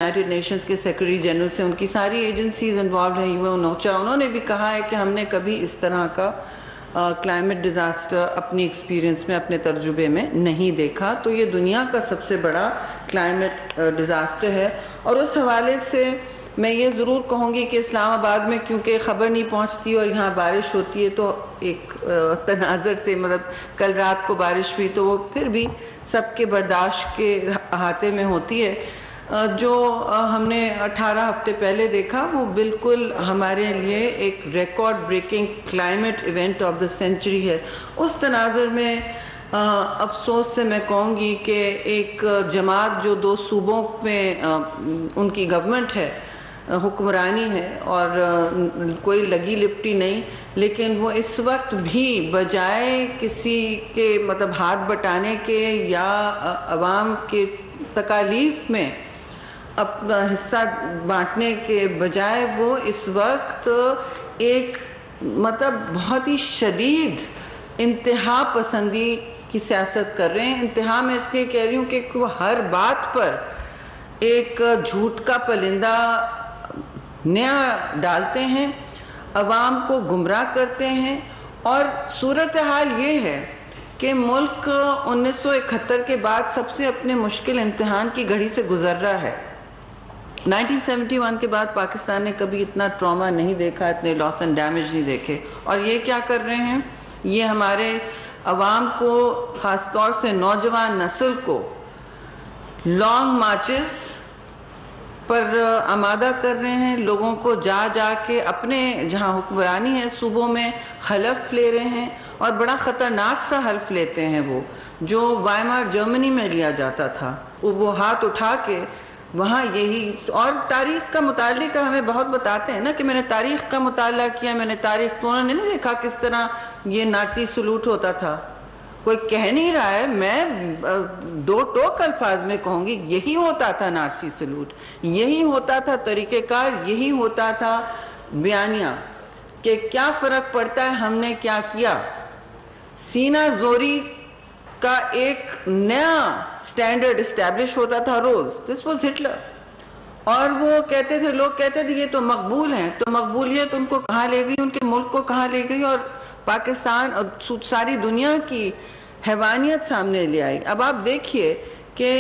United nations کے secretary general سے ان کی ساری ایجنسیز انوالو رہی ہوئے انہوں نے بھی کہا ہے کہ ہم نے کبھی اس طرح کا کلائمیٹ ڈیزاسٹر اپنی ایکسپیرینس میں اپنے تجربے میں نہیں دیکھا. تو یہ دنیا کا سب سے بڑا کلائمیٹ ڈیزاسٹر ہے. اور اس حوالے سے میں یہ ضرور کہوں گی کہ اسلام آباد میں کیونکہ خبر نہیں پہنچتی اور یہاں بارش ہوتی ہے تو ایک تناظر سے مطلب کل رات کو بارش ہوئی تو وہ پھر بھی سب کے برداشت کے احاطے میں ہوتی ہے. جو ہم نے 18 ہفتے پہلے دیکھا وہ بالکل ہمارے لیے ایک record breaking climate event of the century ہے. اس تناظر میں افسوس سے میں کہوں گی کہ ایک جماعت جو 2 صوبوں میں ان کی گورنمنٹ ہے، حکمرانی ہے اور کوئی لگی لپٹی نہیں، لیکن وہ اس وقت بھی بجائے کسی کے مطلب ہاتھ بٹانے کے یا عوام کے تکالیف میں اپنا حصہ بانٹنے کے بجائے وہ اس وقت ایک مطلب بہت ہی شدید انتہا پسندی کی سیاست کر رہے ہیں. انتہا میں اس لیے کہہ رہی ہوں کہ وہ ہر بات پر ایک جھوٹ کا پلندہ نیا ڈالتے ہیں، عوام کو گمراہ کرتے ہیں. اور صورتحال یہ ہے کہ ملک 1971 کے بعد سب سے اپنے مشکل امتحان کی گھڑی سے گزر رہا ہے. 1971 کے بعد پاکستان نے کبھی اتنا ٹراما نہیں دیکھا، اتنے لاس اینڈ ڈیمیج نہیں دیکھے. اور یہ کیا کر رہے ہیں؟ یہ ہمارے عوام کو، خاص طور سے نوجوان نسل کو لانگ مارچز پر آمادہ کر رہے ہیں. لوگوں کو جا جا کے اپنے جہاں حکمرانی ہے صوبوں میں حلف لے رہے ہیں، اور بڑا خطرناک سا حلف لیتے ہیں وہ جو وائمار جرمنی میں لیا جاتا تھا. وہ ہاتھ اٹھا کے وہاں یہی، اور تاریخ کا مطالعے کا ہمیں بہت بتاتے ہیں نا کہ میں نے تاریخ کا مطالعہ کیا، میں نے تاریخ، تو انہوں نے نہیں دیکھا کس طرح یہ نازی سلوٹ ہوتا تھا. کوئی کہہ نہیں رہا ہے، میں 2 ٹوک الفاظ میں کہوں گی، یہی ہوتا تھا نازی سلوٹ، یہی ہوتا تھا طریقہ کار، یہی ہوتا تھا بیانیہ. کہ کیا فرق پڑتا ہے ہم نے کیا کیا. سینہ زوری کا ایک نیا سٹینڈرڈ اسٹیبلش ہوتا تھا روز. This was Hitler. اور وہ کہتے تھے، لوگ کہتے تھے یہ تو مقبول ہیں. تو مقبولیت ان کو کہاں لے گئی، ان کے ملک کو کہاں لے گئی، اور پاکستان اور ساری دنیا کی حیوانیت سامنے لے آئی. اب آپ دیکھیے کہ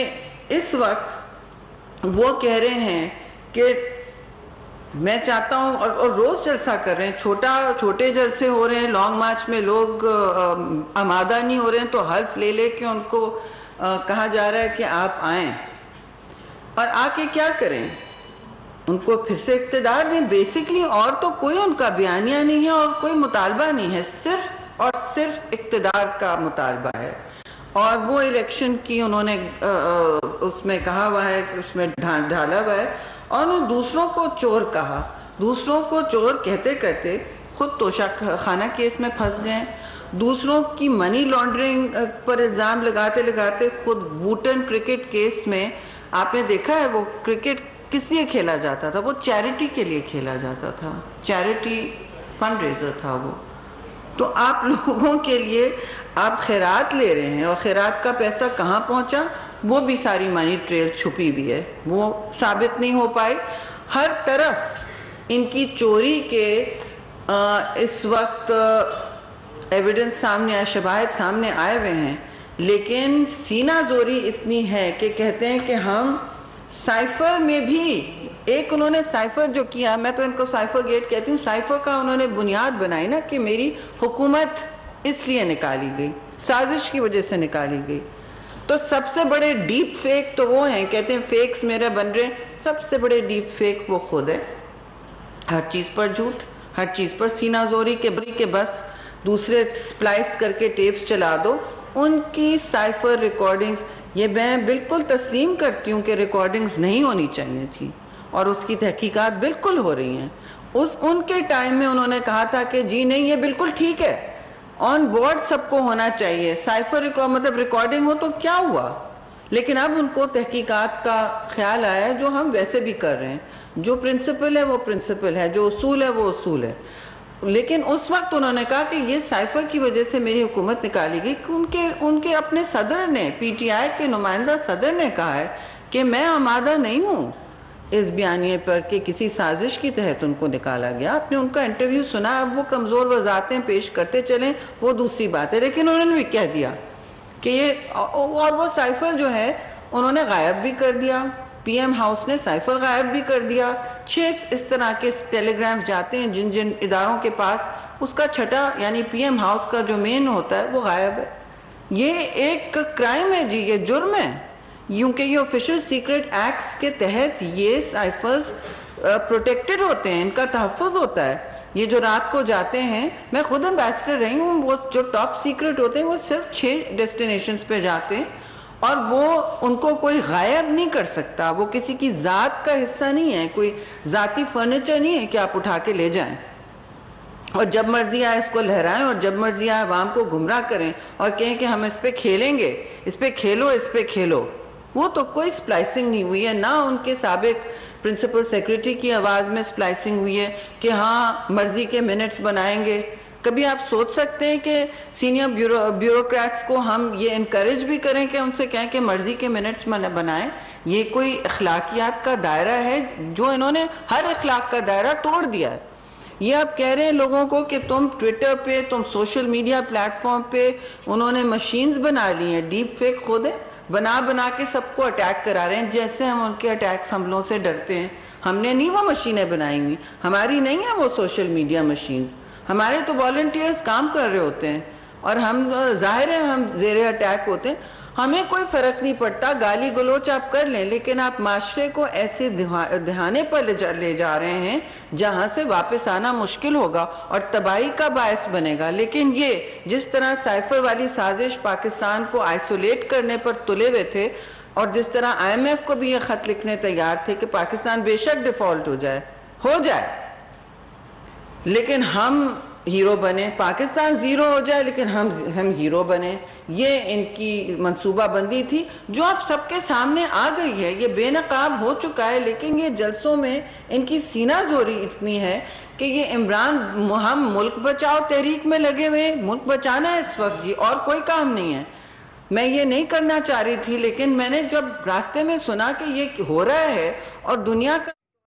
اس وقت وہ کہہ رہے ہیں کہ میں چاہتا ہوں، اور روز جلسہ کر رہے ہیں، چھوٹے جلسے ہو رہے ہیں. لانگ مارچ میں لوگ آمادہ نہیں ہو رہے ہیں تو حلف لے لے کے ان کو کہا جا رہا ہے کہ آپ آئیں. اور آ کے کیا کریں؟ ان کو پھر سے اقتدار دیں بیسکلی. اور تو کوئی ان کا بیانیہ نہیں ہے اور کوئی مطالبہ نہیں ہے، صرف اور صرف اقتدار کا مطالبہ ہے. اور وہ الیکشن کی انہوں نے اس میں کہا ہوا ہے، اس میں ڈھالا ہوا ہے. اور انہوں نے دوسروں کو چور کہا. دوسروں کو چور کہتے کہتے خود توشہ خانہ کیس میں پھنس گئے. دوسروں کی منی لانڈرنگ پر الزام لگاتے لگاتے خود ووٹن کرکٹ کیس میں آپ نے دیکھا ہے وہ کرکٹ کس لیے کھیلا جاتا تھا؟ وہ چیریٹی کے لیے کھیلا جاتا تھا، چیریٹی فنڈ ریزر تھا وہ. تو آپ لوگوں کے لیے آپ خیرات لے رہے ہیں، اور خیرات کا پیسہ کہاں پہنچا؟ وہ بھی ساری منی ٹریل چھپی بھی ہے، وہ ثابت نہیں ہو پائی. ہر طرف ان کی چوری کے اس وقت ایویڈنس سامنے آئے، شواہد سامنے آئے ہوئے ہیں. لیکن سینہ زوری اتنی ہے کہ کہتے ہیں کہ ہم سائفر میں بھی، ایک انہوں نے سائفر جو کیا، میں تو ان کو سائفر گیٹ کہتی ہوں، سائفر کا انہوں نے بنیاد بنائی نا کہ میری حکومت اس لیے نکالی گئی، سازش کی وجہ سے نکالی گئی. تو سب سے بڑے ڈیپ فیک تو وہ ہیں، کہتے ہیں فیکس میرے بن رہے ہیں. سب سے بڑے ڈیپ فیک وہ خود ہے. ہر چیز پر جھوٹ، ہر چیز پر سینہ زوری کے بس دوسرے سپلائس کر کے ٹیپس چلا دو. ان کی سائفر ریکارڈنگز، یہ میں بالکل تسلیم کرتی ہوں کہ ریکارڈنگز نہیں ہونی چاہیے تھی، اور اس کی تحقیقات بالکل ہو رہی ہیں. ان کے ٹائم میں انہوں نے کہا تھا کہ جی نہیں، یہ بالکل ٹھیک ہے، آن بورڈ سب کو ہونا چاہیے. سائفر مطلب ریکارڈنگ ہو تو کیا ہوا؟ لیکن اب ان کو تحقیقات کا خیال آیا، جو ہم ویسے بھی کر رہے ہیں. جو پرنسپل ہے وہ پرنسپل ہے، جو اصول ہے وہ اصول ہے. لیکن اس وقت انہوں نے کہا کہ یہ سائفر کی وجہ سے میری حکومت نکالی گئی. ان کے اپنے صدر نے، پی ٹی آئی کے نمائندہ صدر نے کہا ہے کہ میں آمادہ نہیں ہوں اس بیانیے پر کہ کسی سازش کی تحت ان کو نکالا گیا. آپ نے ان کا انٹرویو سنا. اب وہ کمزور وضاحتیں پیش کرتے چلیں وہ دوسری بات ہے, لیکن انہوں نے بھی کہہ دیا کہ یہ, اور وہ سائفر جو ہے انہوں نے غائب بھی کر دیا. پی ایم ہاؤس نے سائفر غائب بھی کر دیا. 6 اس طرح کے ٹیلی گرامز جاتے ہیں جن جن اداروں کے پاس, اس کا چھٹا یعنی پی ایم ہاؤس کا جو مین ہوتا ہے وہ غائب ہے. یہ ایک کرائم ہے جی, یہ جرم ہے, کیونکہ یہ آفیشل سیکرٹ ایکٹس کے تحت یہ سائفرز پروٹیکٹڈ ہوتے ہیں, ان کا تحفظ ہوتا ہے. یہ جو رات کو جاتے ہیں, میں خود امبیسڈر رہی ہوں, وہ جو ٹاپ سیکرٹ ہوتے ہیں وہ صرف 6 ڈیسٹینیشنز پہ جاتے ہیں, اور وہ ان کو کوئی غائب نہیں کر سکتا. وہ کسی کی ذات کا حصہ نہیں ہے, کوئی ذاتی فرنیچر نہیں ہے کہ آپ اٹھا کے لے جائیں اور جب مرضی آئے اس کو لہرائیں اور جب مرضی آئے عوام کو گمراہ کریں اور کہیں کہ ہم اس پہ کھیلیں گے, اس پہ کھیلو, اس پہ کھیلو. وہ تو کوئی سپلائسنگ نہیں ہوئی ہے, نہ ان کے سابق پرنسپل سیکریٹری کی آواز میں سپلائسنگ ہوئی ہے کہ ہاں مرضی کے منٹس بنائیں گے. کبھی آپ سوچ سکتے ہیں کہ سینئر بیوروکریٹس کو ہم یہ انکریج بھی کریں کہ ان سے کہیں کہ مرضی کے منٹس بنائیں؟ یہ کوئی اخلاقیات کا دائرہ ہے جو انہوں نے ہر اخلاق کا دائرہ توڑ دیا ہے. یہ آپ کہہ رہے ہیں لوگوں کو کہ تم ٹویٹر پہ, تم سوشل میڈیا پلیٹ فارم پہ, انہوں نے مشینز بنا لی ہیں, ڈیپ فیک خود ہے, بنا کے سب کو اٹیک کرا رہے ہیں جیسے ہم ان کے اٹیکس حملوں سے ڈرتے ہیں. ہم نے نہیں وہ مشینیں بنائی ہوئی, ہماری نہیں ہیں وہ سوشل میڈیا مشینز, ہمارے تو والنٹیئرز کام کر رہے ہوتے ہیں اور ہم ظاہر ہے ہم زیر اٹیک ہوتے ہیں. ہمیں کوئی فرق نہیں پڑتا, گالی گلوچ آپ کر لیں, لیکن آپ معاشرے کو ایسے دہانے پر لے جا رہے ہیں جہاں سے واپس آنا مشکل ہوگا اور تباہی کا باعث بنے گا. لیکن یہ جس طرح سائفر والی سازش پاکستان کو آئسولیٹ کرنے پر تلے ہوئے تھے, اور جس طرح آئی ایم ایف کو بھی یہ خط لکھنے تیار تھے کہ پاکستان بے شک ڈیفالٹ ہو جائے لیکن ہم ہیرو بنے, پاکستان زیرو ہو جائے لیکن ہم ہیرو بنے. یہ ان کی منصوبہ بندی تھی جو اب سب کے سامنے آ گئی ہے. یہ بے نقاب ہو چکا ہے, لیکن یہ جلسوں میں ان کی سینہ زوری اتنی ہے کہ یہ عمران, ہم ملک بچاؤ تحریک میں لگے ہوئے, ملک بچانا ہے اس وقت جی, اور کوئی کام نہیں ہے. میں یہ نہیں کرنا چاہ رہی تھی, لیکن میں نے جب راستے میں سنا کہ یہ ہو رہا ہے اور دنیا کا